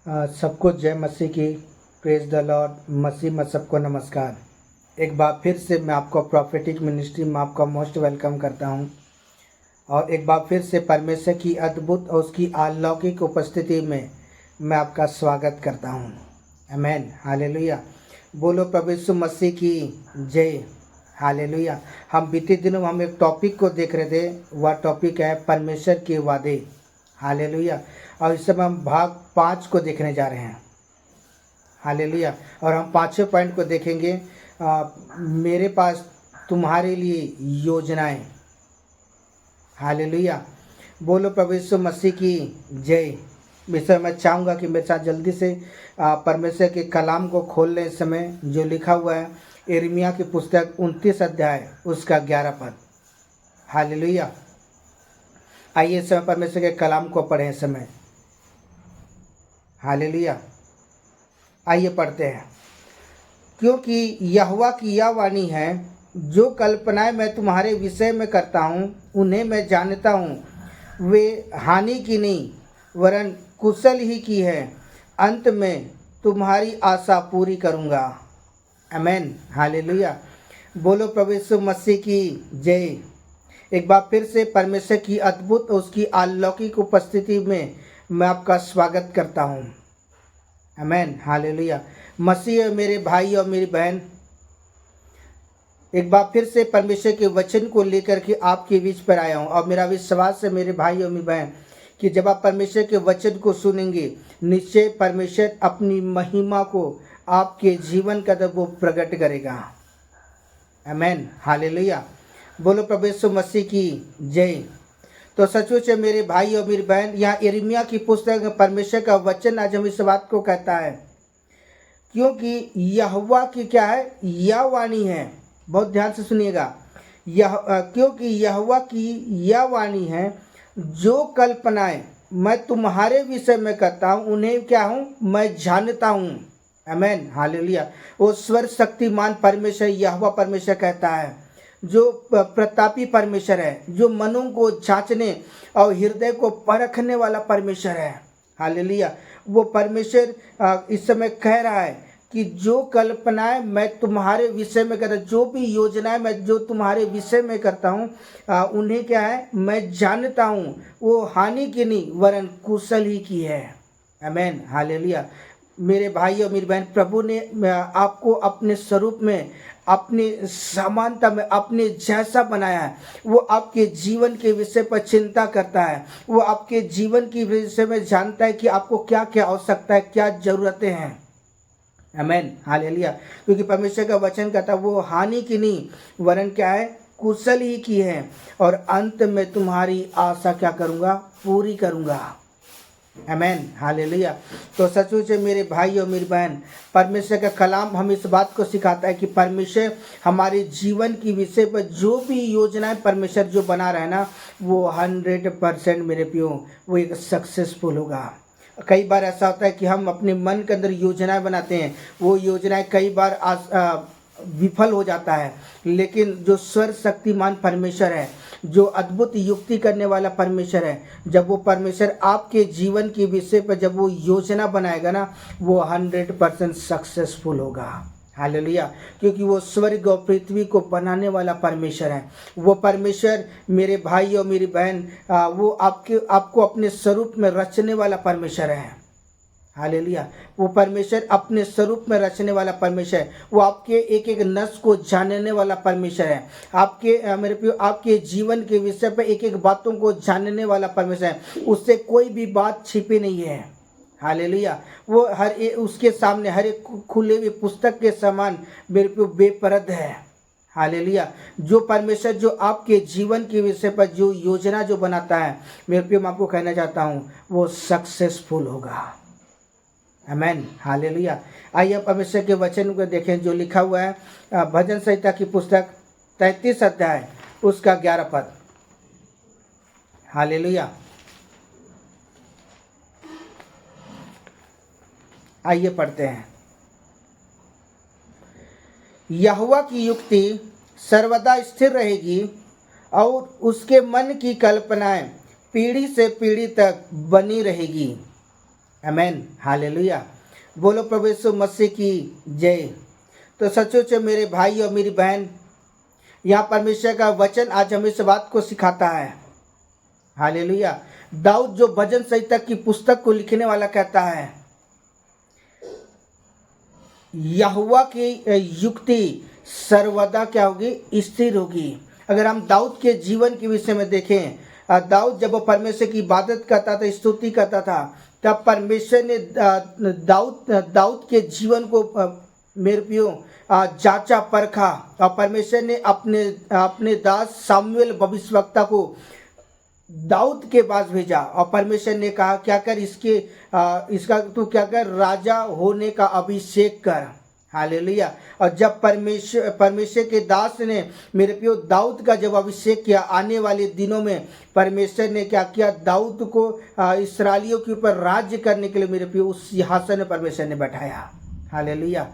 सबको जय मसीह की। Praise the Lord. मसीह में सबको नमस्कार। एक बार फिर से मैं आपको प्रॉफिटिक मिनिस्ट्री में आपका मोस्ट वेलकम करता हूं और एक बार फिर से परमेश्वर की अद्भुत और उसकी अलौकिक उपस्थिति में मैं आपका स्वागत करता हूं। आमीन, हालेलुया। बोलो प्रभु यीशु मसीह की जय। हालेलुया। हम बीते दिनों हम एक टॉपिक को देख रहे थे, वह टॉपिक है परमेश्वर के वादे। हालेलुया। और इस समय हम भाग 5 को देखने जा रहे हैं। हालेलुया। और हम 5वें पॉइंट को देखेंगे, मेरे पास तुम्हारे लिए योजनाएं। हालेलुया। बोलो प्रभु यीशु मसीह की जय। इस समय मैं चाहूँगा कि मेरे साथ जल्दी से परमेश्वर के कलाम को खोल लें। इस समय जो लिखा हुआ है यिर्मयाह की पुस्तक 29 अध्याय उसका 11 पद। हालेलुया। आइए इस समय परमेश्वर के कलाम को पढ़ें इस समय। हालेलुया। आइए पढ़ते हैं। क्योंकि यहोवा की यह वाणी है, जो कल्पनाएं मैं तुम्हारे विषय में करता हूँ उन्हें मैं जानता हूँ। वे हानि की नहीं वरन कुशल ही की है। अंत में तुम्हारी आशा पूरी करूँगा। आमीन, हालेलुया। बोलो प्रभु यीशु मसीह की जय। एक बार फिर से परमेश्वर की अद्भुत और उसकी अलौकिक उपस्थिति में मैं आपका स्वागत करता हूँ। आमीन, हालेलुया। मसीह मेरे भाई और मेरी बहन, एक बार फिर से परमेश्वर के वचन को लेकर के आपके बीच पर आया हूँ और मेरा विश्वास है मेरे भाई और मेरी बहन कि जब आप परमेश्वर के वचन को सुनेंगे, निश्चय परमेश्वर अपनी महिमा को आपके जीवन का वो प्रकट करेगा। आमीन, हालेलुया। बोलो प्रभु यीशु मसीह की जय। तो सचमुच है मेरे भाई और मेरी बहन, यहाँ यिर्मयाह की पुस्तक में परमेश्वर का वचन आज हम इस बात को कहता है, क्योंकि यहोवा की क्या है, यह वाणी है। बहुत ध्यान से सुनिएगा। क्योंकि यहोवा की यह वाणी है, जो कल्पनाएं मैं तुम्हारे विषय में करता हूँ उन्हें क्या हूँ, मैं जानता हूँ। आमीन, हालेलुया। वो स्वर्ग शक्तिमान परमेश्वर यहोवा परमेश्वर कहता है, जो प्रतापी परमेश्वर है, जो मनों को जांचने और हृदय को परखने वाला परमेश्वर है। हालेलुया। वो परमेश्वर इस समय कह रहा है कि जो कल्पनाएं मैं तुम्हारे विषय में करता हूँ, जो भी योजनाएं मैं जो तुम्हारे विषय में करता हूँ उन्हें क्या है, मैं जानता हूँ। वो हानि की नहीं वरन कुशल ही की है। आमीन, हालेलुया। मेरे भाई और मेरी बहन, प्रभु ने आपको अपने स्वरूप में, अपनी समानता में, अपने जैसा बनाया है। वो आपके जीवन के विषय पर चिंता करता है। वो आपके जीवन के विषय में जानता है कि आपको क्या क्या आवश्यकता है, क्या जरूरतें हैं। आमीन, हालेलुया। क्योंकि परमेश्वर का वचन कहता है वो हानि की नहीं वरन क्या है, कुशल ही की है। और अंत में तुम्हारी आशा क्या करूँगा, पूरी करूँगा। आमीन, हालेलुया। तो सचमुच मेरे भाई और मेरी बहन, परमेश्वर का कलाम हम इस बात को सिखाता है कि परमेश्वर हमारे जीवन की विषय पर जो भी योजनाएं परमेश्वर जो बना रहा है ना, वो 100% मेरे प्यो वो एक सक्सेसफुल होगा। कई बार ऐसा होता है कि हम अपने मन के अंदर योजनाएं बनाते हैं, वो योजनाएं कई बार विफल हो जाता है। लेकिन जो स्वर्ग शक्तिमान परमेश्वर है, जो अद्भुत युक्ति करने वाला परमेश्वर है, जब वो परमेश्वर आपके जीवन के विषय पर जब वो योजना बनाएगा ना, वो 100% सक्सेसफुल होगा। हालेलुया। क्योंकि वो स्वर्ग और पृथ्वी को बनाने वाला परमेश्वर है। वो परमेश्वर मेरे भाई और मेरी बहन, वो आपको अपने स्वरूप में रचने वाला परमेश्वर है। हालेलुया। वो परमेश्वर अपने स्वरूप में रचने वाला परमेश्वर है। वो आपके एक एक नस को जानने वाला परमेश्वर है। आपके मेरे प्रिय, आपके जीवन के विषय पर एक एक बातों को जानने वाला परमेश्वर है। उससे कोई भी बात छिपी नहीं है। हालेलुया। वो उसके सामने हर एक खुले हुए पुस्तक के समान मेरे प्रिय बेपरद है। हालेलुया। जो परमेश्वर जो आपके जीवन के विषय पर जो योजना जो बनाता है, मेरे प्रिय, मैं आपको कहना चाहता हूँ वो सक्सेसफुल होगा। आमीन, हालेलुया। आइए परमेश्वर के वचन को देखें जो लिखा हुआ है भजन संहिता की पुस्तक 33 अध्याय उसका 11 पद। हालेलुया। आइए पढ़ते हैं। यहोवा की युक्ति सर्वदा स्थिर रहेगी और उसके मन की कल्पनाएं पीढ़ी से पीढ़ी तक बनी रहेगी। आमेन, हालेलुया। बोलो प्रभु यीशु मसीह की जय। तो सचमुच मेरे भाई और मेरी बहन, यहाँ परमेश्वर का वचन आज हमें इस बात को सिखाता है, हालेलुया। दाऊद जो भजन संहिता की पुस्तक को लिखने वाला कहता है, यहोवा की युक्ति सर्वदा क्या होगी, स्थिर होगी। अगर हम दाऊद के जीवन के विषय में देखें, दाऊद जब वो परमेश्वर की इबादत करता था, स्तुति करता था, तब परमेश्वर ने दाऊद के जीवन को मेरे प्रियो जांचा परखा, और परमेश्वर ने अपने दास सामुएल भविष्यवक्ता को दाऊद के पास भेजा, और परमेश्वर ने कहा क्या कर, इसका तू क्या कर, राजा होने का अभिषेक कर, हालेलुया। और जब परमेश्वर के दास ने मेरे प्रियो दाऊद का जब अभिषेक किया, आने वाले दिनों में परमेश्वर ने क्या किया, दाऊद को इस्राएलियों के ऊपर राज्य करने के लिए मेरे प्रियो उस सिंहासन में परमेश्वर ने बैठाया, हालेलुया।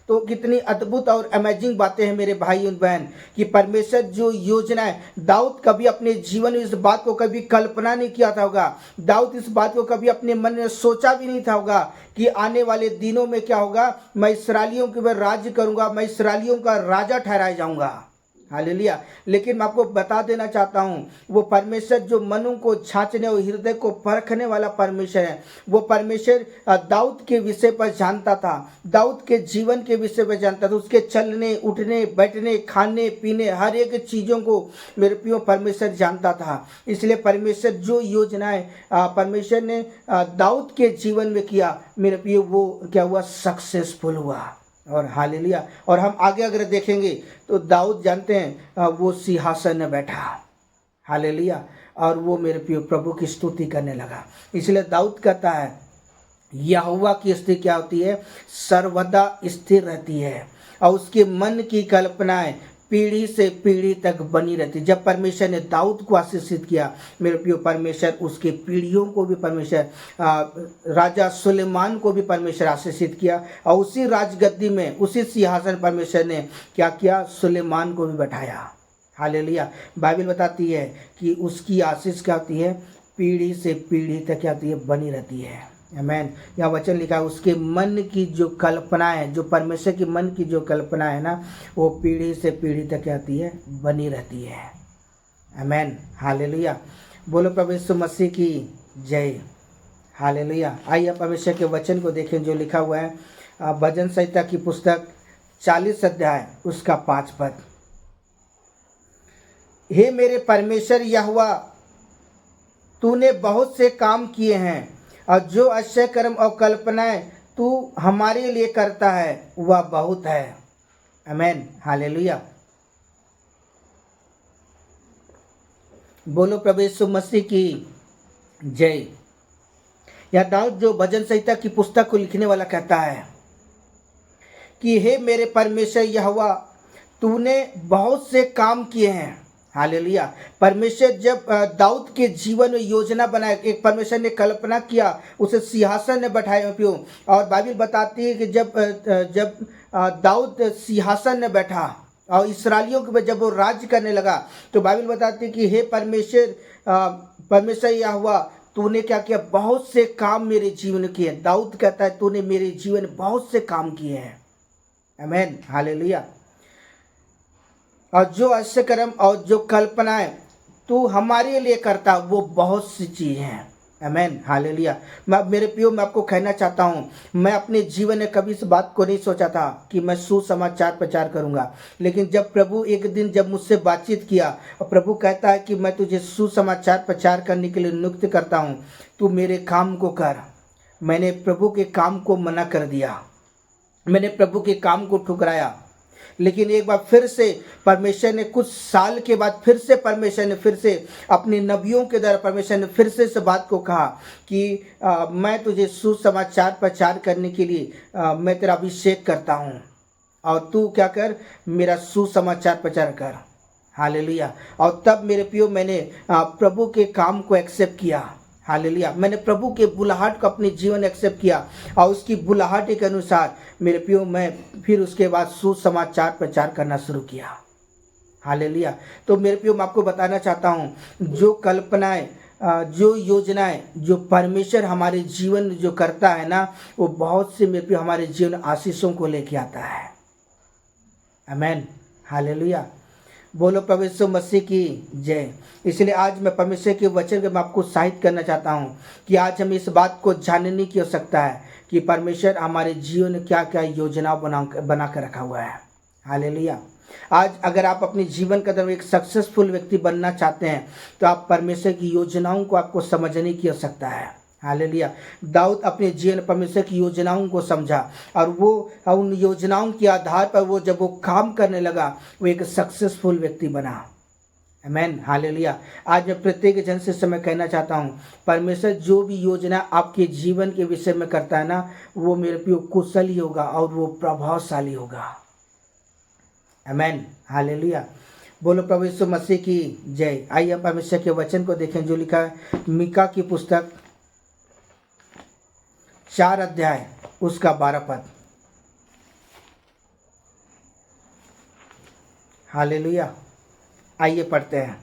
तो कितनी अद्भुत और अमेजिंग बातें हैं मेरे भाई और बहन, कि परमेश्वर जो योजना है, दाऊद कभी अपने जीवन में इस बात को कभी कल्पना नहीं किया था होगा, दाऊद इस बात को कभी अपने मन में सोचा भी नहीं था होगा कि आने वाले दिनों में क्या होगा, मैं इस्राएलियों के ऊपर राज्य करूंगा, मैं इस्राएलियों का राजा ठहराया जाऊंगा, हालेलुया। लेकिन मैं आपको बता देना चाहता हूँ, वो परमेश्वर जो मनों को छाँचने और हृदय को परखने वाला परमेश्वर है, वो परमेश्वर दाऊद के विषय पर जानता था, दाऊद के जीवन के विषय पर जानता था, उसके चलने उठने बैठने खाने पीने हर एक चीज़ों को मेरे प्रियो परमेश्वर जानता था। इसलिए परमेश्वर जो योजनाएं परमेश्वर ने दाऊद के जीवन में किया, मेरे प्रियो वो क्या हुआ, सक्सेसफुल हुआ, और हालेलुया। और हम आगे अगर देखेंगे तो दाऊद जानते हैं वो सिंहासन में बैठा, हालेलुया, और वो मेरे प्रिय प्रभु की स्तुति करने लगा। इसलिए दाऊद कहता है, यहोवा की स्थिति क्या होती है, सर्वदा स्थिर रहती है, और उसके मन की कल्पनाएं पीढ़ी से पीढ़ी तक बनी रहती। जब परमेश्वर ने दाऊद को आशीषित किया, मेरे प्रिय परमेश्वर उसके पीढ़ियों को भी परमेश्वर, राजा सुलेमान को भी परमेश्वर आशीषित किया, और उसी राजगद्दी में उसी सिंहासन परमेश्वर ने क्या किया, सुलेमान को भी बैठाया, हालेलुया। बाइबल बताती है कि उसकी आशीष क्या होती है, पीढ़ी से पीढ़ी तक क्या होती है, बनी रहती है, आमेन। यहाँ वचन लिखा है, उसके मन की जो कल्पना है, जो परमेश्वर के मन की जो कल्पना है ना, वो पीढ़ी से पीढ़ी तक क्या होती है, बनी रहती है, आमेन, हालेलुया। बोलो प्रभु यीशु मसीह की जय, हालेलुया। आइए परमेश्वर के वचन को देखें जो लिखा हुआ है भजन संहिता की पुस्तक 40 अध्याय उसका 5 पद। हे मेरे परमेश्वर यहोवा, तूने बहुत से काम किए हैं, और जो आश्चर्य कर्म और कल्पनाएं तू हमारे लिए करता है वह बहुत है, आमेन, हालेलुया। बोलो प्रभु यीशु मसीह की जय। यह दाऊद जो भजन संहिता की पुस्तक को लिखने वाला कहता है कि हे मेरे परमेश्वर यहोवा, तूने बहुत से काम किए हैं, हालेलुया। परमेश्वर जब दाऊद के जीवन में योजना बनाया, एक परमेश्वर ने कल्पना किया, उसे सिंहासन में बैठाया क्यों, और बाइबल बताती है कि जब दाऊद सिंहासन में बैठा और इस्राएलियों के ऊपर जब वो राज्य करने लगा, तो बाइबल बताती है कि हे परमेश्वर यहोवा, तूने क्या किया, बहुत से काम मेरे जीवन में किए। दाऊद कहता है, तूने मेरे जीवन में बहुत से काम किए हैं, आमेन, हालेलुया। और जो आश्चर्य कर्म और जो कल्पनाएं तू हमारे लिए करता, वो बहुत सी चीज़ें हैं, आमेन, हालेलुया। मेरे प्रियो, मैं आपको कहना चाहता हूँ, मैं अपने जीवन में कभी इस बात को नहीं सोचा था कि मैं सुसमाचार प्रचार करूँगा, लेकिन जब प्रभु एक दिन जब मुझसे बातचीत किया, और प्रभु कहता है कि मैं तुझे सुसमाचार प्रचार करने के लिए नियुक्त करता हूँ, तू मेरे काम को कर। मैंने प्रभु के काम को मना कर दिया, मैंने प्रभु के काम को ठुकराया, लेकिन एक बार फिर से परमेश्वर ने, कुछ साल के बाद फिर से परमेश्वर ने फिर से अपने नबियों के द्वारा परमेश्वर ने फिर से इस बात को कहा कि मैं तुझे सुसमाचार प्रचार करने के लिए मैं तेरा अभिषेक करता हूँ, और तू क्या कर, मेरा सुसमाचार प्रचार कर, हालेलुया। और तब मेरे प्रियो, मैंने प्रभु के काम को एक्सेप्ट किया, हालेलुया। मैंने प्रभु के बुलाहट को अपने जीवन एक्सेप्ट किया, और उसकी बुलाहट के अनुसार मेरे प्रियो मैं फिर उसके बाद सुसमाचार प्रचार करना शुरू किया, हालेलुया। तो मेरे प्रियो, मैं आपको बताना चाहता हूँ, जो कल्पनाएं जो योजनाएं जो परमेश्वर हमारे जीवन में जो करता है ना, वो बहुत से मेरे प्रिय हमारे जीवन आशीषों को लेके आता है। आमेन, हालेलुया। बोलो प्रभु यीशु मसीह की जय। इसलिए आज मैं परमेश्वर के वचन के मैं आपको उत्साहित करना चाहता हूँ कि आज हमें इस बात को जानने की आवश्यकता है कि परमेश्वर हमारे जीवन में क्या क्या योजना बना कर रखा हुआ है। हालेलुया। आज अगर आप अपने जीवन के अंदर एक सक्सेसफुल व्यक्ति बनना चाहते हैं तो आप परमेश्वर की योजनाओं को आपको समझने की आवश्यकता है। हालेलुया। दाऊद अपने जीवन परमेश्वर की योजनाओं को समझा और वो उन योजनाओं के आधार पर वो जब वो काम करने लगा वो एक सक्सेसफुल व्यक्ति बना। आमेन, हालेलुया। आज मैं प्रत्येक जन से समय कहना चाहता हूँ, परमेश्वर जो भी योजना आपके जीवन के विषय में करता है ना, वो मेरे प्रिय कुशल ही होगा और वो प्रभावशाली होगा। आमेन, हालेलुया। बोलो प्रभु यीशु मसीह की जय। आइए हम परमेश्वर के वचन को देखें जो लिखा है मीका की पुस्तक 4 अध्याय उसका 12 पद। हालेलुया। आइए पढ़ते हैं।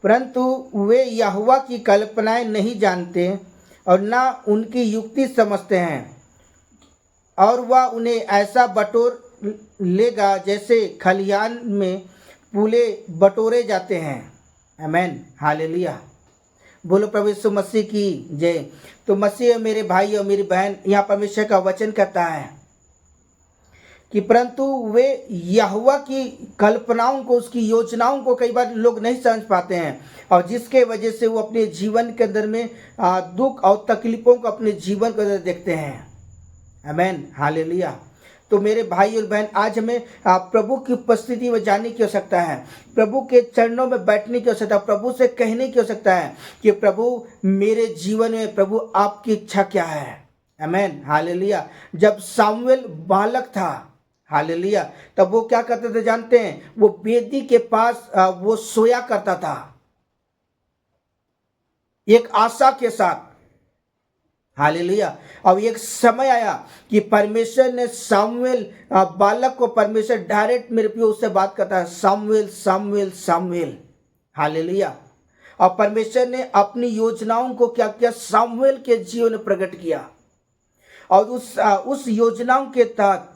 परंतु वे यहोवा की कल्पनाएं नहीं जानते और ना उनकी युक्ति समझते हैं, और वह उन्हें ऐसा बटोर लेगा जैसे खलिहान में पूले बटोरे जाते हैं। आमेन, हालेलुया। बोलो प्रभु यीशु मसीह की जय। तो मसीह मेरे भाई और मेरी बहन, यहाँ परमेश्वर का वचन कहता है कि परंतु वे यहोवा की कल्पनाओं को, उसकी योजनाओं को कई बार लोग नहीं समझ पाते हैं, और जिसके वजह से वो अपने जीवन के अंदर में दुख और तकलीफों को अपने जीवन के अंदर देखते हैं। आमेन, हालेलुया। तो मेरे भाई और बहन, आज हमें प्रभु की उपस्थिति में जाने की आवश्यकता है, प्रभु के चरणों में बैठने की आवश्यकता, प्रभु से कहने की आवश्यकता है कि प्रभु मेरे जीवन में प्रभु आपकी इच्छा क्या है। आमेन, हालेलुया। जब सामुएल बालक था, हालेलुया, तब वो क्या करते थे जानते हैं? वो वेदी के पास वो सोया करता था एक आशा के साथ। हालेलुया। अब एक समय आया कि परमेश्वर ने सामुएल बालक को, परमेश्वर डायरेक्ट मेरे प्रिय उससे बात करता है, सामुएल सामुएल सामुएल। हालेलुया। और परमेश्वर ने अपनी योजनाओं को क्या किया? सामुएल के जीवन में प्रकट किया, और उस योजनाओं के तहत,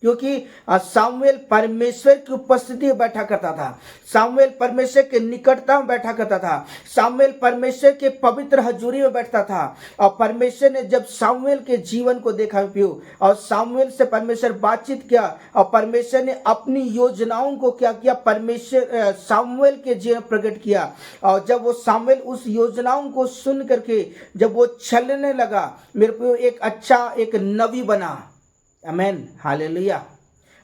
क्योंकि सामुएल परमेश्वर की उपस्थिति में बैठा करता था, सामुएल परमेश्वर के निकटता में बैठा करता था, सामुएल परमेश्वर के पवित्र हजूरी में बैठता था। और परमेश्वर ने जब सामुएल के जीवन को देखा पियो, और सामुएल से परमेश्वर बातचीत किया, और परमेश्वर ने अपनी योजनाओं को क्या किया? परमेश्वर सामुएल के जीवन में प्रकट किया। और जब वो सामुएल उस योजनाओं को सुन करके जब वो चलने लगा, मेरे को एक अच्छा एक नबी बना। आमेन, हालेलुया।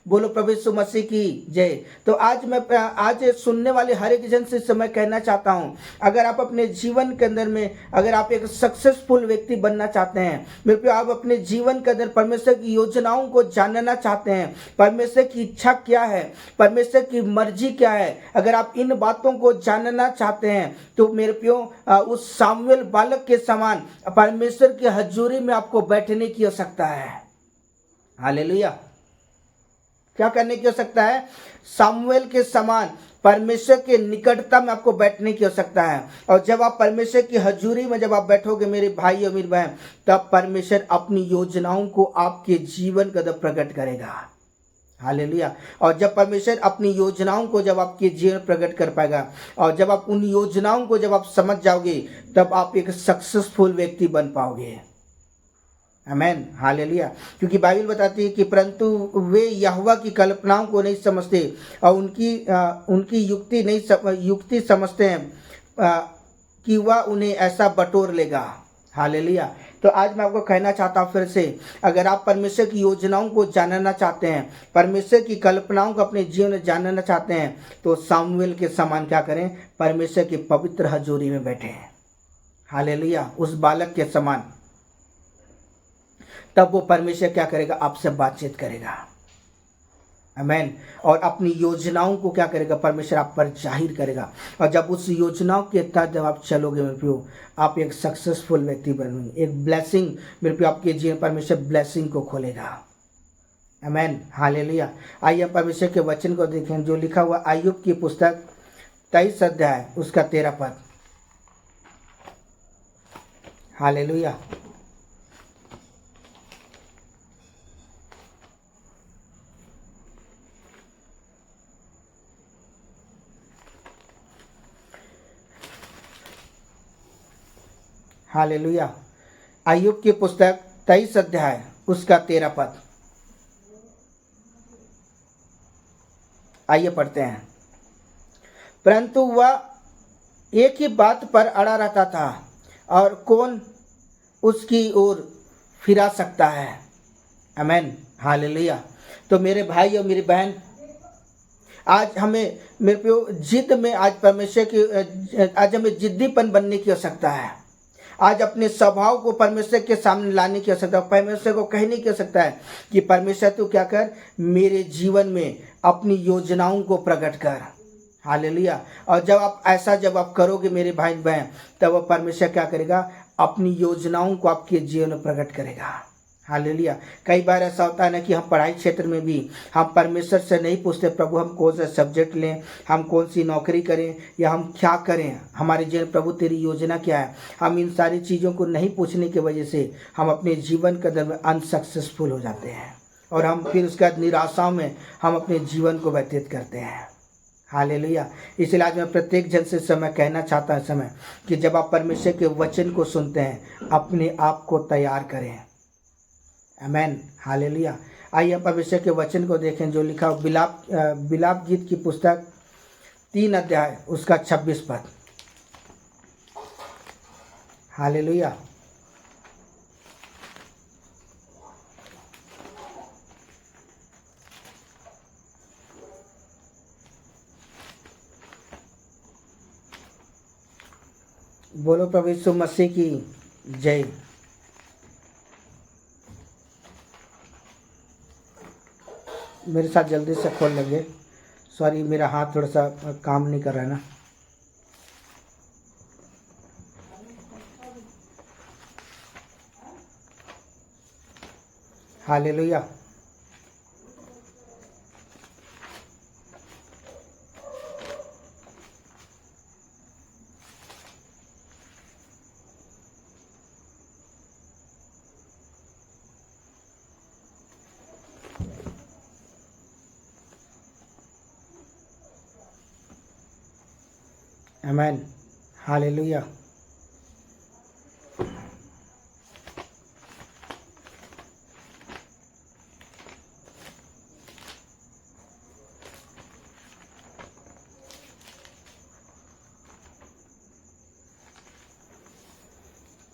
बोलो प्रभु यीशु मसीह की जय। तो आज सुनने वाले हर एक जन से मैं कहना चाहता हूं, अगर आप अपने जीवन के अंदर में अगर आप एक सक्सेसफुल व्यक्ति बनना चाहते हैं, मेरे प्रिय, आप अपने जीवन के अंदर परमेश्वर की योजनाओं को जानना चाहते हैं, परमेश्वर की इच्छा क्या है, परमेश्वर की मर्जी क्या है, अगर आप इन बातों को जानना चाहते हैं तो मेरे प्रियो उस सामुएल बालक के समान परमेश्वर की हजूरी में आपको बैठने की आवश्यकता है। हालेलुया। क्या करने की आवश्यकता है? सामुएल के समान परमेश्वर के निकटता में आपको बैठने की आवश्यकता है। और जब आप परमेश्वर की हजूरी में जब आप बैठोगे मेरे भाई और मेरी बहन, तब परमेश्वर अपनी योजनाओं को आपके जीवन के अंदर प्रकट करेगा। हालेलुया। और जब परमेश्वर अपनी योजनाओं को जब आपके जीवन प्रकट कर पाएगा, और जब आप उन योजनाओं को जब आप समझ जाओगे, तब आप एक सक्सेसफुल व्यक्ति बन पाओगे। आमेन, हालेलुया। क्योंकि बाइबल बताती है कि परंतु वे यहोवा की कल्पनाओं को नहीं समझते और उनकी युक्ति समझते हैं कि वह उन्हें ऐसा बटोर लेगा। हालेलुया। तो आज मैं आपको कहना चाहता हूँ फिर से, अगर आप परमेश्वर की योजनाओं को जानना चाहते हैं, परमेश्वर की कल्पनाओं को अपने जीवन में जानना चाहते हैं, तो सामुएल के समान क्या करें? परमेश्वर की पवित्र हजूरी में बैठे। हालेलुया। उस बालक के समान, तब वो परमेश्वर क्या करेगा? आपसे बातचीत करेगा। आमेन। और अपनी योजनाओं को क्या करेगा? परमेश्वर आप पर जाहिर करेगा। और जब उस योजनाओं के तहत जब आप चलोगे मेरे प्रियो, आप एक सक्सेसफुल व्यक्ति बनेंगे, एक ब्लेसिंग मेरे प्रियो आपके जीवन, परमेश्वर ब्लेसिंग को खोलेगा। आमेन, हालेलुया। आइए परमेश्वर के वचन को देखें जो लिखा हुआ अय्यूब की पुस्तक 23 अध्याय उसका 13 पद। हालेलुया। हालेलुया। अय्यूब की पुस्तक 23 अध्याय उसका 13 पद। आइए पढ़ते हैं। परंतु वह एक ही बात पर अड़ा रहता था और कौन उसकी ओर फिरा सकता है। आमेन। हालेलुया। तो मेरे भाई और मेरी बहन, आज हमें मेरे पे जिद में आज परमेश्वर की आज हमें जिद्दीपन बनने की आवश्यकता है। आज अपने स्वभाव को परमेश्वर के सामने लाने की आवश्यकता है। परमेश्वर को कहने की आवश्यकता है कि परमेश्वर तू क्या कर, मेरे जीवन में अपनी योजनाओं को प्रकट कर। हालेलुया। और जब आप करोगे मेरे भाई बहन, तब वो परमेश्वर क्या करेगा, अपनी योजनाओं को आपके जीवन में प्रकट करेगा। हालेलुया। कई बार ऐसा होता है ना कि हम पढ़ाई क्षेत्र में भी हम परमेश्वर से नहीं पूछते, प्रभु हम कौन सा सब्जेक्ट लें, हम कौन सी नौकरी करें, या हम क्या करें, हमारे जीवन प्रभु तेरी योजना क्या है। हम इन सारी चीज़ों को नहीं पूछने की वजह से हम अपने जीवन के अंदर में अनसक्सेसफुल हो जाते हैं और हम फिर उसके बाद निराशा में हम अपने जीवन को व्यतीत करते हैं। हालेलुया। इसलिए आज मैं प्रत्येक जन से समय कहना चाहता हूँ समय कि जब आप परमेश्वर के वचन को सुनते हैं, अपने आप को तैयार करें। आमेन। हालेलुया। आइए आप परमेश्वर के वचन को देखें जो लिखा बिलाप गीत की पुस्तक 3 अध्याय उसका 26 पद। हालेलुया। बोलो प्रभु यीशु मसीह की जय। मेरे साथ जल्दी से खोल लेंगे। सॉरी, मेरा हाथ थोड़ा सा काम नहीं कर रहा है ना। हालेलुया। आमेन। हालेलुया।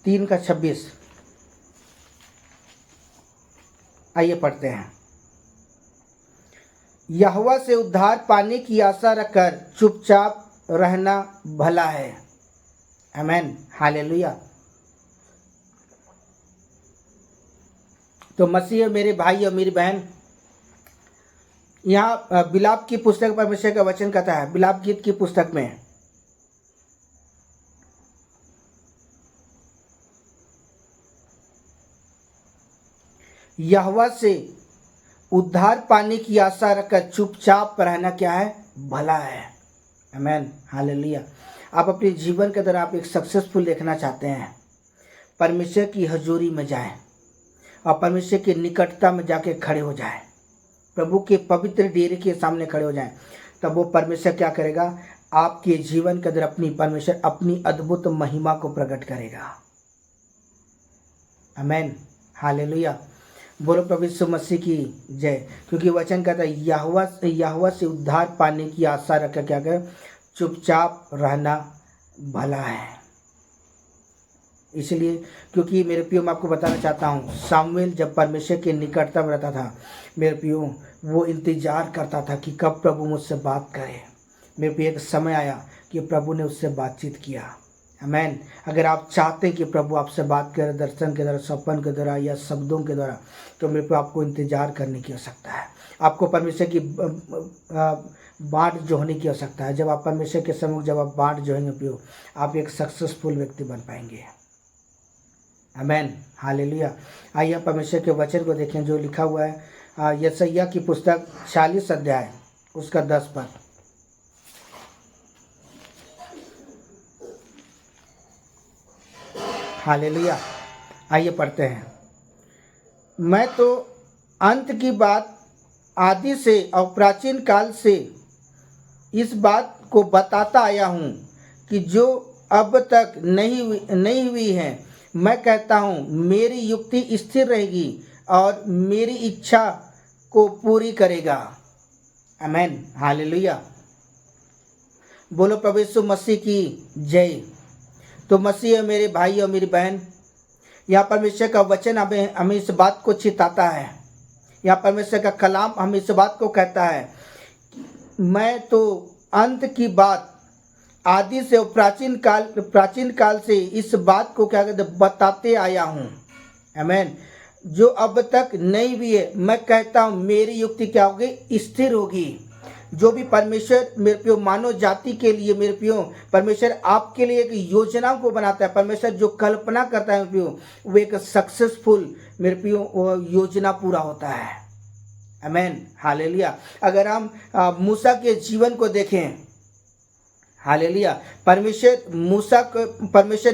तीन का 26। आइए पढ़ते हैं। यहोवा से उद्धार पाने की आशा रखकर चुपचाप रहना भला है। आमेन। हालेलुया। तो मसीह मेरे भाई और मेरी बहन, यहाँ बिलाप की पुस्तक परमेश्वर का वचन कहता है, बिलाप गीत की पुस्तक में यहोवा से उद्धार पाने की आशा रखकर चुपचाप रहना क्या है, भला है। आमेन। हालेलुया। आप अपने जीवन के अंदर आप एक सक्सेसफुल देखना चाहते हैं, परमेश्वर की हजूरी में जाएं और परमेश्वर की निकटता में जाके खड़े हो जाएं, प्रभु के पवित्र डेरे के सामने खड़े हो जाएं, तब वो परमेश्वर क्या करेगा, आपके जीवन के अंदर परमेश्वर अपनी अद्भुत महिमा को प्रकट करेगा। आमेन। हालेलुया। बोलो प्रभु यीशु मसीह की जय। क्योंकि वचन कहता है यहोवा से उद्धार पाने की आशा रखकर क्या कर, चुपचाप रहना भला है। इसलिए क्योंकि मेरे प्रियो मैं आपको बताना चाहता हूँ, सामुएल जब परमेश्वर के निकटता में रहता था मेरे प्रियो, वो इंतजार करता था कि कब प्रभु मुझसे बात करे। मेरे प्रियो एक समय आया कि प्रभु ने उससे बातचीत किया। आमेन। अगर आप चाहते हैं कि प्रभु आपसे बात करे दर्शन के द्वारा, सपन के द्वारा या शब्दों के द्वारा, तो मेरे को आपको इंतजार करने की आवश्यकता है। आपको परमेश्वर की बाट जोहने की आवश्यकता है। जब आप परमेश्वर के सम्मुख जब आप बाट जोहेंगे प्रियो, आप एक सक्सेसफुल व्यक्ति बन पाएंगे। आमेन। हालेलुया। आइए परमेश्वर के वचन को देखें जो लिखा हुआ है यशायाह की पुस्तक 40 अध्याय उसका 10 पद। हालेलुया। आइए पढ़ते हैं। मैं तो अंत की बात आदि से और प्राचीन काल से इस बात को बताता आया हूँ कि जो अब तक नहीं हुई है। मैं कहता हूँ मेरी युक्ति स्थिर रहेगी और मेरी इच्छा को पूरी करेगा। आमीन, हालेलुया। बोलो प्रभु यीशु मसीह की जय। तो मसीह मेरे भाई और मेरी बहन, यहाँ परमेश्वर का वचन हमें इस बात को चिताता है। यहाँ परमेश्वर का कलाम हमें इस बात को कहता है, मैं तो अंत की बात आदि से और प्राचीन काल से इस बात को क्या कहते बताते आया हूँ। आमीन। जो अब तक नहीं हुई है, मैं कहता हूँ मेरी युक्ति क्या होगी, स्थिर होगी। जो भी परमेश्वर मेरे प्रियो मानव जाति के लिए, मेरे प्रियो परमेश्वर आपके लिए एक योजना को बनाता है। परमेश्वर जो कल्पना करता है मेरे प्रियो, वो एक सक्सेसफुल मेरे प्रियो योजना पूरा होता है। आमीन, हालेलुया। अगर हम मूसा के जीवन को देखें, हालेलुया, परमेश्वर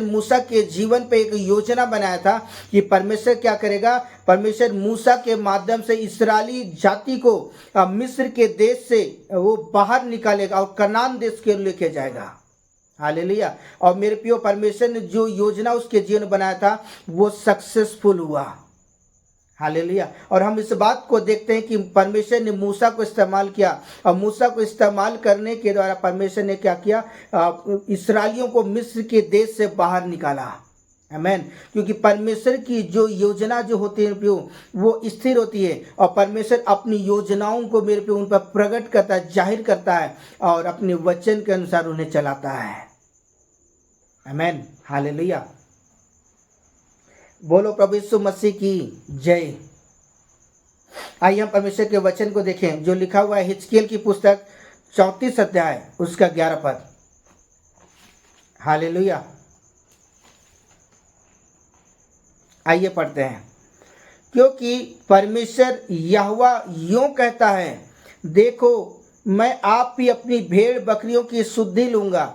मूसा के जीवन पे एक योजना बनाया था कि परमेश्वर क्या करेगा। परमेश्वर मूसा के माध्यम से इस्राएली जाति को मिस्र के देश से वो बाहर निकालेगा और कनान देश के लेके जाएगा। हालेलुया। और मेरे प्रियो परमेश्वर ने जो योजना उसके जीवन बनाया था वो सक्सेसफुल हुआ। हालेलुया। और हम इस बात को देखते हैं कि परमेश्वर ने मूसा को इस्तेमाल किया और मूसा को इस्तेमाल करने के द्वारा परमेश्वर ने क्या किया, इस्राएलियों को मिस्र के देश से बाहर निकाला। आमीन। क्योंकि परमेश्वर की जो योजना जो होती है वो स्थिर होती है और परमेश्वर अपनी योजनाओं को मेरे पे उन पर प्रकट करता है, जाहिर करता है और अपने वचन के अनुसार उन्हें चलाता है। आमीन, हालेलुया। बोलो प्रभु यीशु मसीह की जय। आइए हम परमेश्वर के वचन को देखें जो लिखा हुआ है हिजकिय्येल की पुस्तक 34 अध्याय उसका 11 पद। हालेलुया। आइए पढ़ते हैं। क्योंकि परमेश्वर यहोवा यूं कहता है, देखो मैं आप ही अपनी भेड़ बकरियों की शुद्धि लूंगा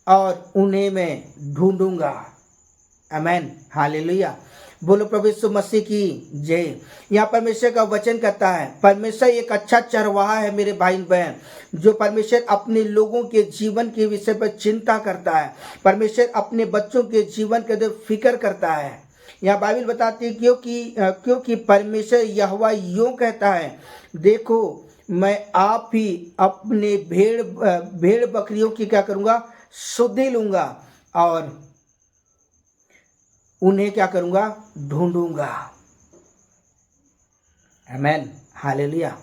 और उन्हें मैं ढूंढूंगा। आमीन, हालेलुया। बोलो प्रभु यीशु मसीह की जय। यहाँ परमेश्वर का वचन कहता है, परमेश्वर एक अच्छा चरवाहा है मेरे भाई बहन, जो परमेश्वर अपने लोगों के जीवन के विषय पर चिंता करता है। परमेश्वर अपने बच्चों के जीवन के लिए फिक्र करता है। यहाँ बाइबल बताती है क्योंकि परमेश्वर यहोवा यूं कहता है, देखो मैं आप ही अपने भेड़ बकरियों की क्या करूँगा, शुद्धि लूँगा और उन्हें क्या करूँगा, ढूंढूंगा। आमीन, हालेलुया।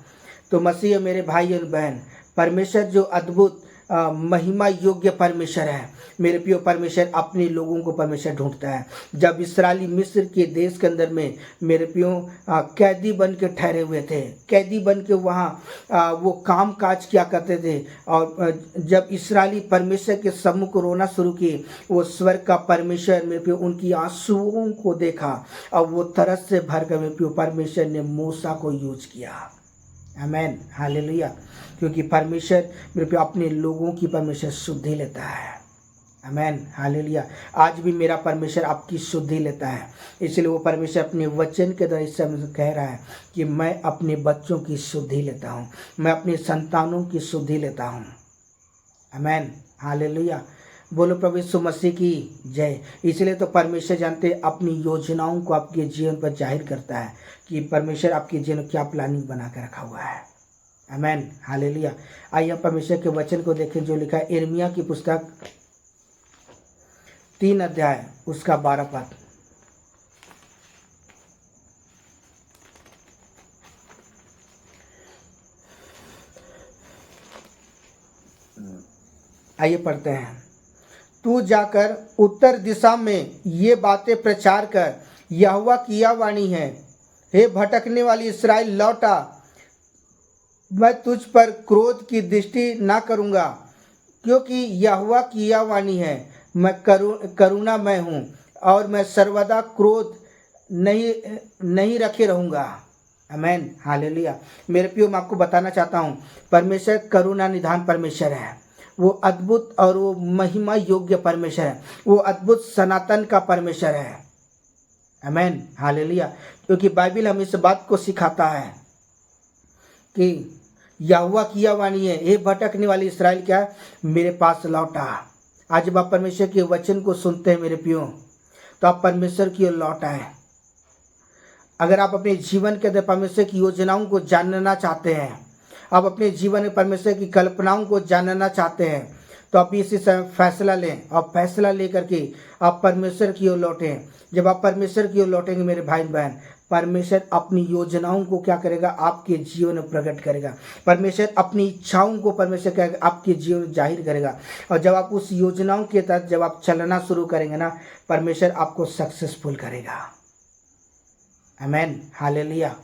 तो मसीह मेरे भाई और बहन, परमेश्वर जो अद्भुत महिमा योग्य परमेश्वर है मेरे प्रियो, परमेश्वर अपने लोगों को परमेश्वर ढूंढता है। जब इस्राएली मिस्र के देश के अंदर में मेरे प्रियो कैदी बन के ठहरे हुए थे, कैदी बन के वहाँ वो काम काज किया करते थे और जब इस्राएली परमेश्वर के सम्मुख रोना शुरू किए, वो स्वर्ग का परमेश्वर मेरे प्रियो उनकी आंसुओं को देखा और वो तरस से भर कर मेरे प्रियो परमेश्वर ने मूसा को यूज किया। आमीन, हालेलुया। क्योंकि परमेश्वर मेरे पे अपने लोगों की परमेश्वर शुद्धि लेता है। आमीन, हालेलुया। आज भी मेरा परमेश्वर आपकी शुद्धि लेता है। इसलिए वो परमेश्वर अपने वचन के द्वारा इस समय कह रहा है कि मैं अपने बच्चों की शुद्धि लेता हूँ, मैं अपने संतानों की शुद्धि लेता हूँ। आमीन, हालेलुया। बोलो प्रभु यीशु मसीह की जय। इसलिए तो परमेश्वर जानते अपनी योजनाओं को आपके जीवन पर जाहिर करता है कि परमेश्वर आपके जीवन में क्या प्लानिंग बना कर रखा हुआ है। आमीन, हालेलुया। आइए हम परमेश्वर के वचन को देखें जो लिखा है यिर्मयाह की पुस्तक 3 अध्याय उसका 12 पद। आइए पढ़ते हैं। तू जाकर उत्तर दिशा में ये बातें प्रचार कर, यहोवा की यह वाणी है, हे भटकने वाली इस्राएल लौटा, मैं तुझ पर क्रोध की दृष्टि ना करूँगा, क्योंकि यहोवा की यह वाणी है, मैं करुणामय हूँ और मैं सर्वदा क्रोध नहीं रखे रहूँगा। आमीन, हालेलुया। मेरे प्रियो मैं आपको बताना चाहता हूँ, परमेश्वर करुणा निधान परमेश्वर है। वो अद्भुत और वो महिमा योग्य परमेश्वर है, वो अद्भुत सनातन का परमेश्वर है। आमीन, हालेलुया। क्योंकि बाइबल हमें इस बात को सिखाता है कि यहोवा की यह वाणी है, हे भटकने वाली इस्राएल क्या मेरे पास लौटा। आज जब आप परमेश्वर के वचन को सुनते हैं मेरे प्रियो, तो आप परमेश्वर की ओर लौट आए। अगर आप अपने जीवन के अंदर परमेश्वर की योजनाओं को जानना चाहते हैं, आप अपने जीवन में परमेश्वर की कल्पनाओं को जानना चाहते हैं, तो आप इसी समय फैसला लें और फैसला लेकर के आप परमेश्वर की ओर लौटें। जब आप परमेश्वर की ओर लौटेंगे मेरे भाई बहन, परमेश्वर अपनी योजनाओं को क्या करेगा, आपके जीवन में प्रकट करेगा। परमेश्वर अपनी इच्छाओं को परमेश्वर क्या आपके जीवन में जाहिर करेगा। और जब आप उस योजनाओं के तहत जब आप चलना शुरू करेंगे ना, परमेश्वर आपको सक्सेसफुल करेगा। आमीन, हालेलुया।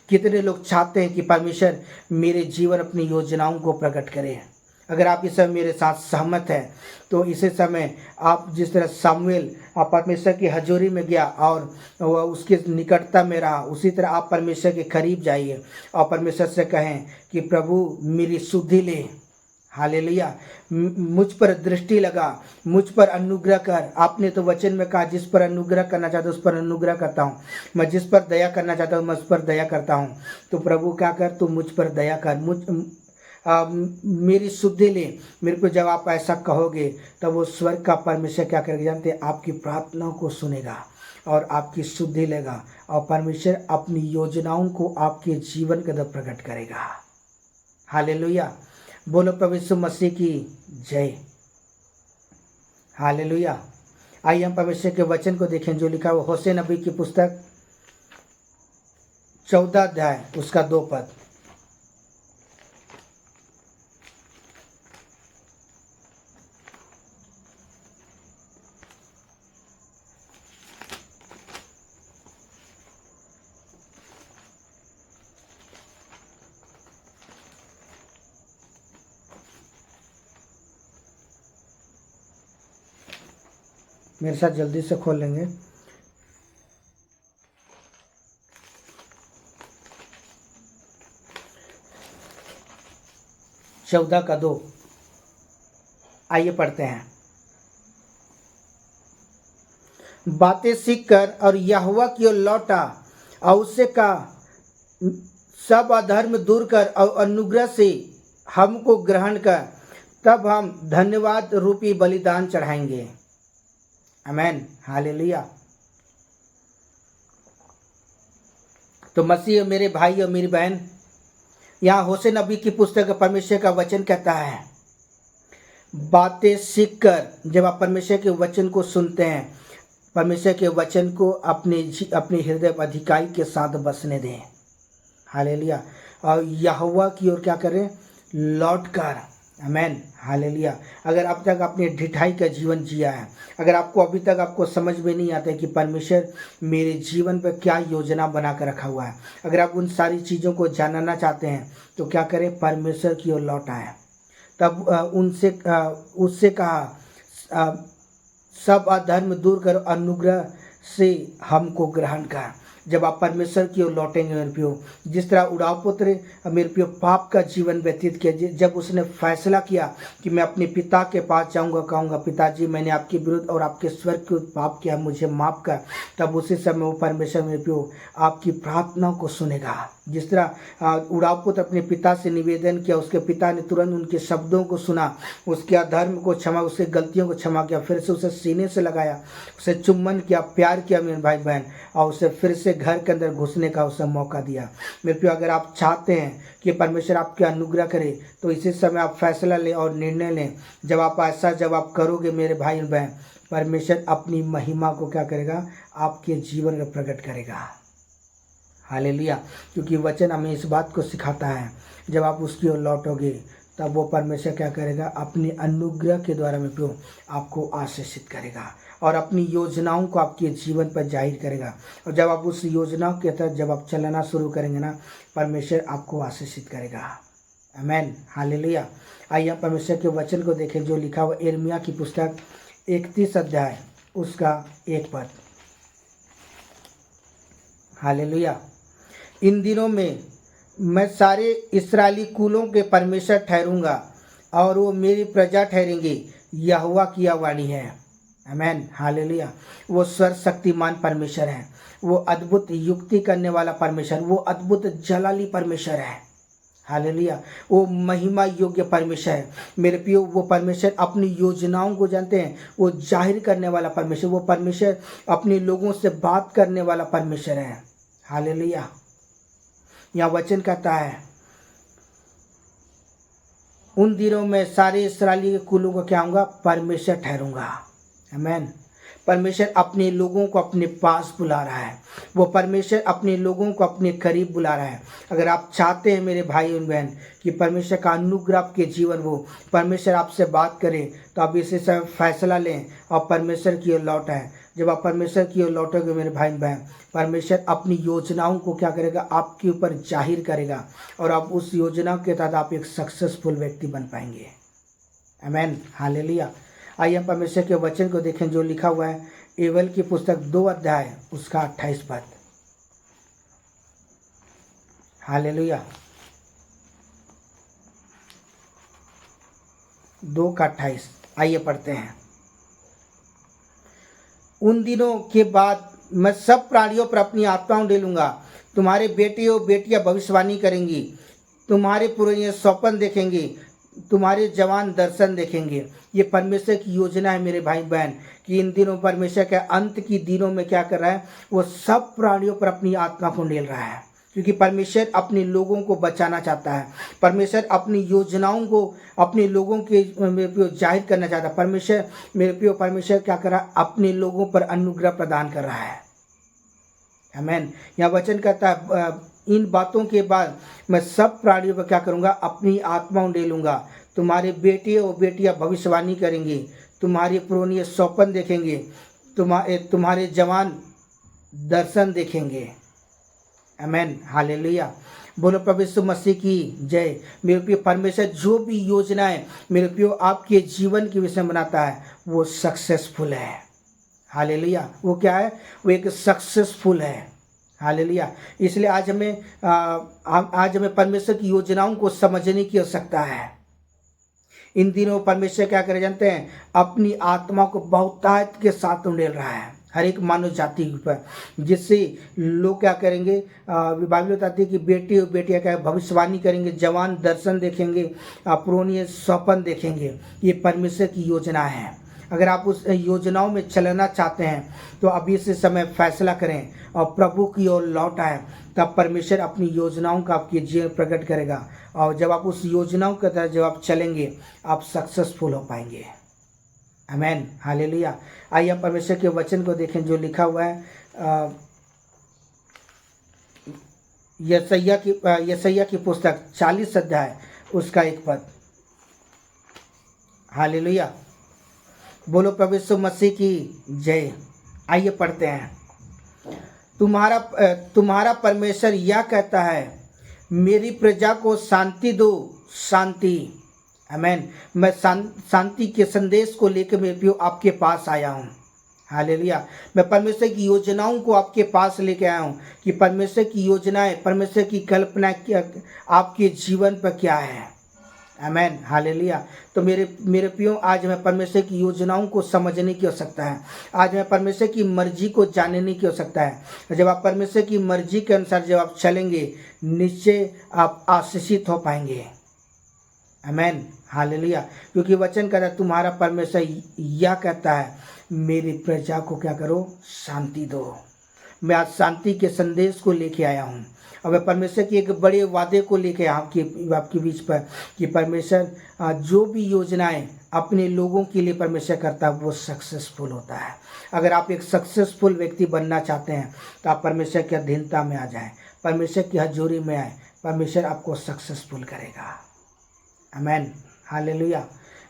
कितने लोग चाहते हैं कि परमेश्वर मेरे जीवन अपनी योजनाओं को प्रकट करे। अगर आप इस समय मेरे साथ सहमत हैं तो इसी समय आप जिस तरह सामुएल आप परमेश्वर की हजूरी में गया और वह उसके निकटता में रहा, उसी तरह आप परमेश्वर के करीब जाइए और परमेश्वर से कहें कि प्रभु मेरी सुधि ले। हालेलुया, मुझ पर दृष्टि लगा, मुझ पर अनुग्रह कर। आपने तो वचन में कहा जिस पर अनुग्रह करना चाहता हूँ उस पर अनुग्रह करता हूँ, मैं जिस पर दया करना चाहता हूँ मैं उस पर दया करता हूँ। तो प्रभु क्या कर, तू मुझ पर दया कर, मेरी सुधि ले। मेरे को जब आप ऐसा कहोगे तब वो स्वर्ग का परमेश्वर क्या करेगा जानते हैं, आपकी प्रार्थनाओं को सुनेगा और आपकी सुधि लेगा और परमेश्वर अपनी योजनाओं को आपके जीवन के अंदर प्रकट करेगा। हालेलुया, बोलो प्रभु यीशु मसीह की जय। हालेलुया। आइए हम परमेश्वर के वचन को देखें जो लिखा हुआ होशे नबी की पुस्तक 14 अध्याय उसका 2 पद। मेरे साथ जल्दी से खोल लेंगे। चौदह का 2। आइए पढ़ते हैं। बातें सीख कर और यहोवा की ओर लौटा और उससे कहा, सब अधर्म दूर कर और अनुग्रह से हमको ग्रहण कर, तब हम धन्यवाद रूपी बलिदान चढ़ाएंगे। आमीन, हालेलुया। तो मसीह मेरे भाई और मेरी बहन, यहाँ होशे नबी की पुस्तक परमेश्वर का वचन कहता है, बातें सीखकर जब आप परमेश्वर के वचन को सुनते हैं, परमेश्वर के वचन को अपने हृदय अधिकाई के साथ बसने दें। हालेलुया। और यहोवा की ओर क्या करें, लौट कर। आमीन, हालेलुया। अगर अब तक आपने ढिठाई का जीवन जिया है, अगर आपको अभी तक आपको समझ में नहीं आता है कि परमेश्वर मेरे जीवन पर क्या योजना बना कर रखा हुआ है, अगर आप उन सारी चीज़ों को जानना चाहते हैं तो क्या करें, परमेश्वर की ओर लौट आए। तब उससे कहा, सब अधर्म दूर कर, अनुग्रह से हमको ग्रहण कर। जब आप परमेश्वर की ओर लौटेंगे मेरे प्रियो, जिस तरह उड़ाव पुत्र मेरे प्रियो पाप का जीवन व्यतीत किया, जब उसने फैसला किया कि मैं अपने पिता के पास जाऊंगा, कहूँगा पिताजी मैंने आपके विरुद्ध और आपके स्वर्ग के विरुद्ध पाप किया, मुझे माफ़ कर, तब उसी समय वो परमेश्वर मेरे प्रियो आपकी प्रार्थना को सुनेगा। जिस तरह उड़ाव पुत्र अपने पिता से निवेदन किया, उसके पिता ने तुरंत उनके शब्दों को सुना, उसके अधर्म को क्षमा, उसके गलतियों को क्षमा किया, फिर से उसे सीने से लगाया, उसे चुम्बन किया, प्यार किया मेरे भाई बहन, और उसे फिर से घर के अंदर घुसने का उसे मौका दिया। मेरे प्रियो, अगर आप चाहते हैं कि परमेश्वर आपके अनुग्रह करे तो इसी समय आप फैसला लें और निर्णय लें। जब आप करोगे मेरे भाई बहन, परमेश्वर अपनी महिमा को क्या करेगा, आपके जीवन में प्रकट करेगा। हालेलुया। क्योंकि वचन हमें इस बात को सिखाता है, जब आप उसकी ओर लौटोगे तब वो परमेश्वर क्या करेगा, अपने अनुग्रह के द्वारा में प्रियो आपको आशीषित करेगा और अपनी योजनाओं को आपके जीवन पर जाहिर करेगा। और जब आप उस योजनाओं के तहत जब आप चलना शुरू करेंगे ना, परमेश्वर आपको आशीषित करेगा। आमीन, हालेलुया। आइए हम परमेश्वर के वचन को देखें जो लिखा हुआ यिर्मयाह की पुस्तक 31 अध्याय उसका 1 पद। हालेलुया। इन दिनों में मैं सारे इस्राएली कुलों के परमेश्वर ठहरूंगा, और वो मेरी प्रजा ठहरेंगे, यहोवा की यह वाणी है। आमेन, हालेलुया। वो सर्वशक्तिमान परमेश्वर है, वो अद्भुत युक्ति करने वाला परमेश्वर, वो अद्भुत जलाली परमेश्वर है। हालेलुया, वो महिमा योग्य परमेश्वर है मेरे प्रियो। वो परमेश्वर अपनी योजनाओं को जानते हैं, वो जाहिर करने वाला परमेश्वर, वो परमेश्वर अपने लोगों से बात करने वाला परमेश्वर है। हालेलुया। यहाँ वचन कहता है, उन दिनों में सारे इस्राएली के कुलों को क्या होगा, परमेश्वर ठहरूंगा। आमेन। परमेश्वर अपने लोगों को अपने पास बुला रहा है, वो परमेश्वर अपने लोगों को अपने करीब बुला रहा है। अगर आप चाहते हैं मेरे भाई और बहन कि परमेश्वर का अनुग्रह आपके जीवन हो, परमेश्वर आपसे बात करे, तो आप इसी समय फैसला लें और परमेश्वर की ओर लौटें। जब आप परमेश्वर की ओर लौटोगे मेरे भाई बहन, परमेश्वर अपनी योजनाओं को क्या करेगा, आपके ऊपर जाहिर करेगा और आप उस योजना के तहत आप एक सक्सेसफुल व्यक्ति बन पाएंगे। आमेन, हालेलुया। आइए हम परमेश्वर के वचन को देखें जो लिखा हुआ है एवल की पुस्तक 2 अध्याय उसका 28 पद। हालेलुया। 2 का 28 आइए पढ़ते हैं। उन दिनों के बाद मैं सब प्राणियों पर अपनी आत्मा उंडेलूंगा, तुम्हारे बेटे और बेटियां भविष्यवाणी करेंगी, तुम्हारे पुरनिये स्वप्न देखेंगे, तुम्हारे जवान दर्शन देखेंगे। ये परमेश्वर की योजना है मेरे भाई बहन कि इन दिनों परमेश्वर के अंत की दिनों में क्या कर रहा है, वो सब प्राणियों पर अपनी आत्मा को उंडेल रहा है, क्योंकि परमेश्वर अपने लोगों को बचाना चाहता है। परमेश्वर अपनी योजनाओं को अपने लोगों के जाहिर करना चाहता है। परमेश्वर मेरे प्रियो, परमेश्वर क्या कर रहा है, अपने लोगों पर अनुग्रह प्रदान कर रहा है। आमेन। यहाँ वचन कहता है, इन बातों के बाद मैं सब प्राणियों पर क्या करूँगा, अपनी आत्मा उंडेलूंगा, तुम्हारे बेटे और बेटियां भविष्यवाणी करेंगे, तुम्हारे पुरनिये स्वप्न देखेंगे, तुम्हारे जवान दर्शन देखेंगे। आमेन, हालेलुया। बोलो प्रभु यीशु मसीह की जय। मेरे प्रिय, परमेश्वर जो भी योजनाएं मेरे प्रिय आपके जीवन के विषय बनाता है वो सक्सेसफुल है। हालेलुया। वो क्या है, वो एक सक्सेसफुल है। हालेलुया। इसलिए आज हमें परमेश्वर की योजनाओं को समझने की आवश्यकता है। इन दिनों परमेश्वर क्या करे जानते हैं, अपनी आत्मा को बहुतायत के साथ उंडेल रहा है हर एक मानव जाति के ऊपर, जिससे लोग क्या करेंगे, बाइबल बताती है कि बेटी और बेटियां क्या भविष्यवाणी करेंगे, जवान दर्शन देखेंगे, पुरनिये स्वप्न देखेंगे। ये परमेश्वर की योजना है। अगर आप उस योजनाओं में चलना चाहते हैं तो अभी से समय फैसला करें और प्रभु की ओर लौट आए, तब परमेश्वर अपनी योजनाओं का आपके जीवन प्रकट करेगा। और जब आप उस योजनाओं के तहत जब आप चलेंगे, आप सक्सेसफुल हो पाएंगे। आमेन, हालेलुया। आइए हम परमेश्वर के वचन को देखें जो लिखा हुआ है यशायाह की पुस्तक 40 अध्याय उसका 1 पद। हालेलुया। बोलो प्रभु यीशु मसीह की जय। आइए पढ़ते हैं। तुम्हारा परमेश्वर यह कहता है, मेरी प्रजा को शांति दो, शांति। आमेन। मैं शांति के संदेश को लेकर मेरे प्रियो आपके पास आया हूँ। हालेलुया। मैं परमेश्वर की योजनाओं को आपके पास लेके आया हूँ कि परमेश्वर की योजनाएं, परमेश्वर की कल्पना आपके जीवन पर क्या है। आमेन, हालेलुया। तो मेरे प्रियो, आज हमें परमेश्वर की योजनाओं को समझने की आवश्यकता है। आज हमें परमेश्वर की मर्जी को जानने की आवश्यकता है। जब आप परमेश्वर की मर्जी के अनुसार जब आप चलेंगे, निश्चय आप आशीषित हो पाएंगे। आमेन, हालेलुया। क्योंकि वचन कहता है, तुम्हारा परमेश्वर यह कहता है, मेरी प्रजा को क्या करो, शांति दो। मैं आज शांति के संदेश को लेके आया हूँ और मैं परमेश्वर के एक बड़े वादे को लेके आपके बीच पर कि परमेश्वर जो भी योजनाएं अपने लोगों के लिए परमेश्वर करता है वो सक्सेसफुल होता है। अगर आप एक सक्सेसफुल व्यक्ति बनना चाहते हैं तो आप परमेश्वर की अधीनता में आ जाएं, परमेश्वर की हजूरी में आए, परमेश्वर आपको सक्सेसफुल करेगा। आमेन, हालेलुया।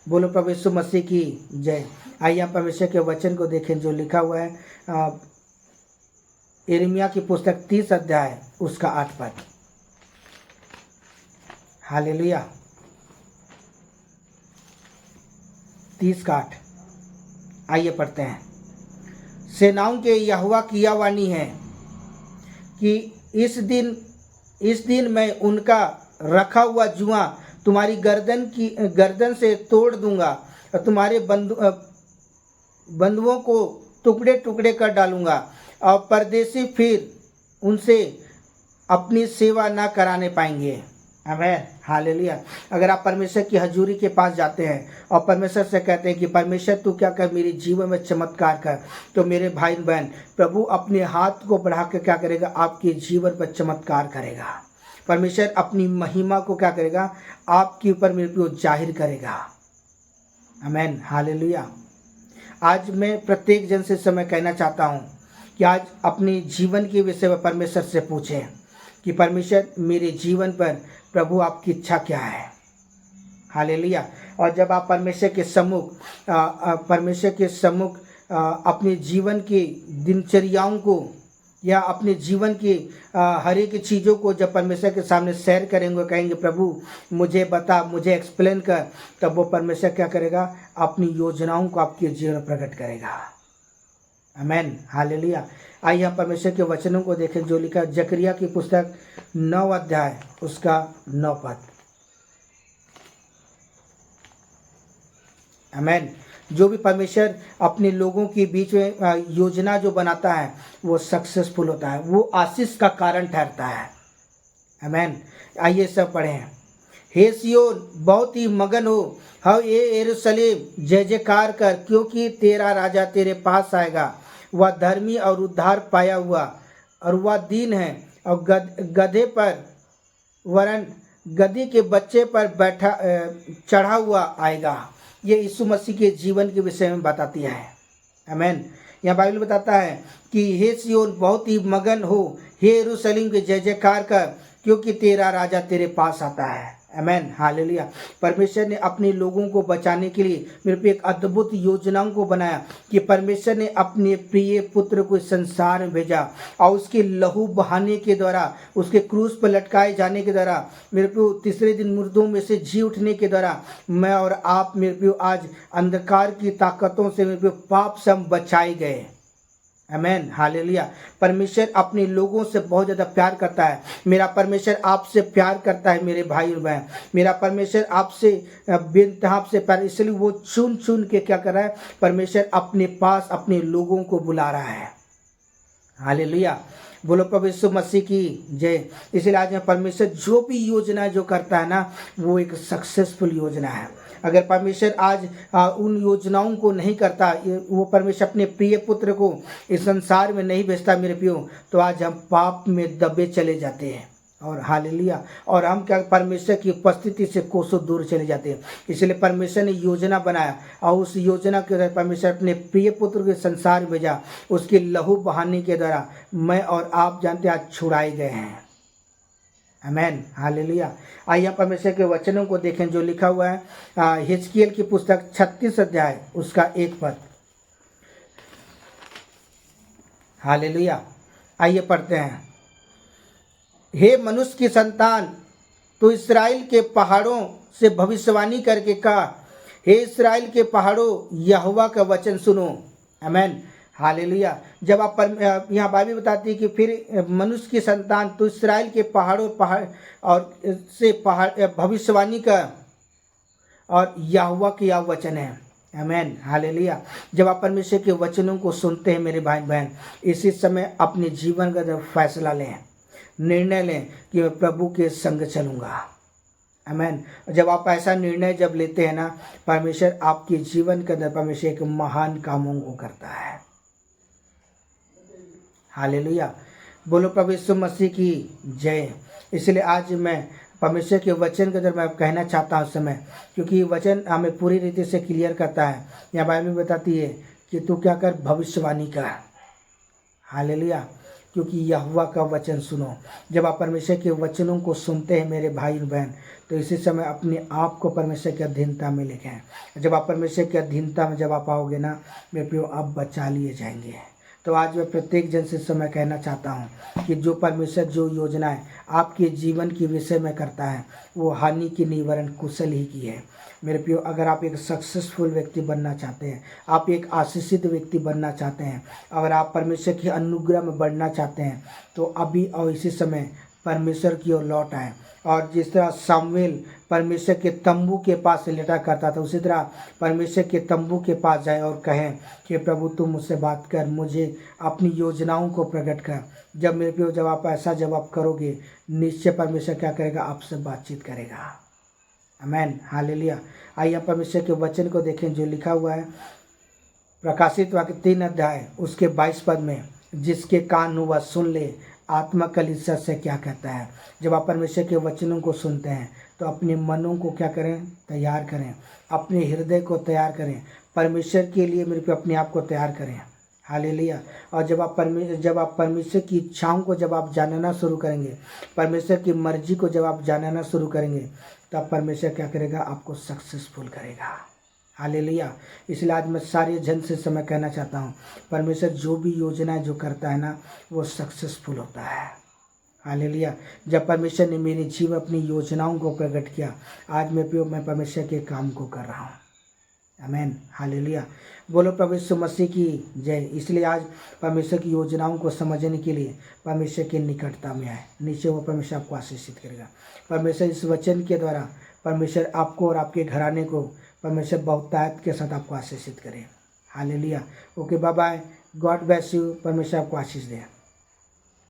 बोलो प्रभु यीशु मसीह की जय। आइए हम परमेश्वर के वचन को देखें जो लिखा हुआ है यिर्मयाह की पुस्तक 30 अध्याय उसका 8 पद। हालेलुया। 30 का 8 आइए पढ़ते हैं। सेनाओं के यहोवा की यह वाणी है कि इस दिन मैं उनका रखा हुआ जुआ तुम्हारी गर्दन से तोड़ दूंगा और तुम्हारे बंधुओं को टुकड़े टुकड़े कर डालूंगा और परदेसी फिर उनसे अपनी सेवा ना कराने पाएंगे। आमीन, हालेलुया। अगर आप परमेश्वर की हजूरी के पास जाते हैं और परमेश्वर से कहते हैं कि परमेश्वर तू क्या कर, मेरे जीवन में चमत्कार कर, तो मेरे भाई बहन, प्रभु अपने हाथ को बढ़ा कर क्या करेगा, आपके जीवन पर चमत्कार करेगा। परमेश्वर अपनी महिमा को क्या करेगा, आपके ऊपर मेरे को जाहिर करेगा। आमीन, हालेलुया। आज मैं प्रत्येक जन से समय कहना चाहता हूँ कि आज अपने जीवन के विषय में परमेश्वर से पूछें कि परमेश्वर मेरे जीवन पर प्रभु आपकी इच्छा क्या है। हालेलुया। और जब आप परमेश्वर के सम्मुख अपने जीवन की दिनचर्याओं को या अपने जीवन की हर एक चीज़ों को जब परमेश्वर के सामने शेयर करेंगे, कहेंगे प्रभु मुझे बता, मुझे एक्सप्लेन कर, तब वो परमेश्वर क्या करेगा, अपनी योजनाओं को आपके जीवन में प्रकट करेगा। आमीन, हालेलुया। आइए हम परमेश्वर के वचनों को देखें जो लिखा जकरिया की पुस्तक 9 अध्याय उसका 9 पद। आमीन। जो भी परमेश्वर अपने लोगों के बीच में योजना जो बनाता है वो सक्सेसफुल होता है, वो आशीष का कारण ठहरता है। आमीन। आइए सब पढ़ें। हे सियोन बहुत ही मगन हो, हाँ ये यरूशलेम जय जयकार कर, क्योंकि तेरा राजा तेरे पास आएगा। वह धर्मी और उद्धार पाया हुआ और वह दीन है और गधे पर वरन गधी के बच्चे पर बैठा चढ़ा हुआ आएगा। ये यीशु मसीह के जीवन के विषय में बताती है। आमीन। यहाँ बाइबल बताता है कि हे सियोन बहुत ही मगन हो, हे यरूशलेम के जय जयकार कर, क्योंकि तेरा राजा तेरे पास आता है। आमीन, हालेलुया। परमेश्वर ने अपने लोगों को बचाने के लिए मेरे पे एक अद्भुत योजनाओं को बनाया कि परमेश्वर ने अपने प्रिय पुत्र को इस संसार में भेजा और उसके लहू बहाने के द्वारा, उसके क्रूस पर लटकाए जाने के द्वारा, मेरे पे तीसरे दिन मुर्दों में से जी उठने के द्वारा मैं और आप मेरे पे आज अंधकार की ताकतों से, मेरे पे पाप से हम बचाए गए। आमीन, हालेलुया। परमेश्वर अपने लोगों से बहुत ज़्यादा प्यार करता है। मेरा परमेश्वर आपसे प्यार करता है मेरे भाई और बहन। मेरा परमेश्वर आपसे बेइंतहा से प्यार, इसलिए वो चुन चुन के क्या कर रहा है, परमेश्वर अपने पास अपने लोगों को बुला रहा है। हालेलुया। बोलो प्रभु यीशु मसीह की जय। इसलिए आज मैं परमेश्वर जो भी योजना जो करता है ना, वो एक सक्सेसफुल योजना है। अगर परमेश्वर आज उन योजनाओं को नहीं करता, वो परमेश्वर अपने प्रिय पुत्र को इस संसार में नहीं भेजता मेरे प्रियो, तो आज हम पाप में दबे चले जाते हैं। और हालेलुया। और हम क्या, परमेश्वर की उपस्थिति से कोसों दूर चले जाते हैं। इसलिए परमेश्वर ने योजना बनाया और उस योजना के द्वारा परमेश्वर अपने प्रिय पुत्र के संसार में भेजा। उसके लहू बहाने के द्वारा मैं और आप जानते आज छुड़ाए गए हैं। आमीन, हालेलुया। आइए परमेश्वर के वचनों को देखें जो लिखा हुआ है हिजकियेल की पुस्तक 36 अध्याय उसका 1 पद। हालेलुया। आइए पढ़ते हैं। हे मनुष्य की संतान, तो इस्राएल के पहाड़ों से भविष्यवाणी करके कहा, हे इस्राएल के पहाड़ों यहोवा का वचन सुनो। आमीन, हालेलुया। जब आप यहाँ बाइबल बताती है कि फिर मनुष्य की संतान तो इस्राएल के पहाड़ और से पहाड़ भविष्यवाणी का, और यहोवा की यह वचन है। आमीन, हालेलुया। जब आप परमेश्वर के वचनों को सुनते हैं मेरे भाई बहन, इसी समय अपने जीवन का जब फैसला लें, निर्णय लें कि मैं प्रभु के संग चलूँगा। आमीन। जब आप ऐसा निर्णय जब लेते हैं ना, परमेश्वर आपके जीवन के अंदर परमेश्वर एक महान कामों को करता है। हालेलुया। बोलो प्रभु यीशु मसीह की जय। इसलिए आज मैं परमेश्वर के वचन के अंदर मैं कहना चाहता हूँ समय, क्योंकि ये वचन हमें पूरी रीति से क्लियर करता है। यहाँ बाइबल बताती है कि तू क्या कर, भविष्यवाणी कर। हालेलुया। क्योंकि यहोवा का वचन सुनो। जब आप परमेश्वर के वचनों को सुनते हैं मेरे भाई बहन, तो इसी समय अपने आप को परमेश्वर की अधीनता में लेके आए। जब आप परमेश्वर की अधीनता में जब आप आओगे ना मेरे प्रियो, आप बचा लिए जाएंगे। तो आज मैं प्रत्येक जन से समय कहना चाहता हूँ कि जो परमेश्वर जो योजनाएं आपके जीवन के विषय में करता है, वो हानि की निवारण कुशल ही की है। मेरे प्रियो, अगर आप एक सक्सेसफुल व्यक्ति बनना चाहते हैं, आप एक आशीषित व्यक्ति बनना चाहते हैं, अगर आप परमेश्वर की अनुग्रह में बढ़ना चाहते हैं, तो अभी और इसी समय परमेश्वर की ओर लौट आए। और जिस तरह सामुएल परमेश्वर के तंबू के पास से लेटा करता था, उसी तरह परमेश्वर के तंबू के पास जाए और कहें कि प्रभु तुम मुझसे बात कर, मुझे अपनी योजनाओं को प्रकट कर। जब मेरे प्रियो जब आप ऐसा जवाब करोगे, निश्चय परमेश्वर क्या करेगा, आपसे बातचीत करेगा। आमेन, हालेलुया। आइए हम परमेश्वर के वचन को देखें जो लिखा हुआ है प्रकाशित वाक्य 3 अध्याय उसके 22 पद में, जिसके कान हो वह सुन ले आत्मा कलीसिया से क्या कहता है। जब आप परमेश्वर के वचनों को सुनते हैं तो अपने मनों को क्या करें, तैयार करें, अपने हृदय को तैयार करें परमेश्वर के लिए, मेरे पे अपने आप को तैयार करें। हालेलुया। और जब आप परमेश्वर की इच्छाओं को जब आप जानना शुरू करेंगे, परमेश्वर की मर्जी को जब आप जानना शुरू करेंगे, तब परमेश्वर क्या करेगा, आपको सक्सेसफुल करेगा। हालेलुया। इसलिए आज मैं सारे जन से समय कहना चाहता हूँ, परमेश्वर जो भी योजनाएं जो करता है ना, वो सक्सेसफुल होता है। हालेलुया। जब परमेश्वर ने मेरे जीवन अपनी योजनाओं को प्रकट किया, आज मैं परमेश्वर के काम को कर रहा हूँ। आमेन, हालेलुया। बोलो प्रभु यीशु मसीह की जय। इसलिए आज परमेश्वर की योजनाओं को समझने के लिए परमेश्वर के निकटता में आए, नीचे वो परमेश्वर आपको आशीषित करेगा। परमेश्वर इस वचन के द्वारा परमेश्वर आपको और आपके घराने को परमेश्वर बहुतायत के साथ आपको आशीषित करे। Hallelujah. Okay, bye bye, God bless you, परमेश्वर आपको आशीष दे।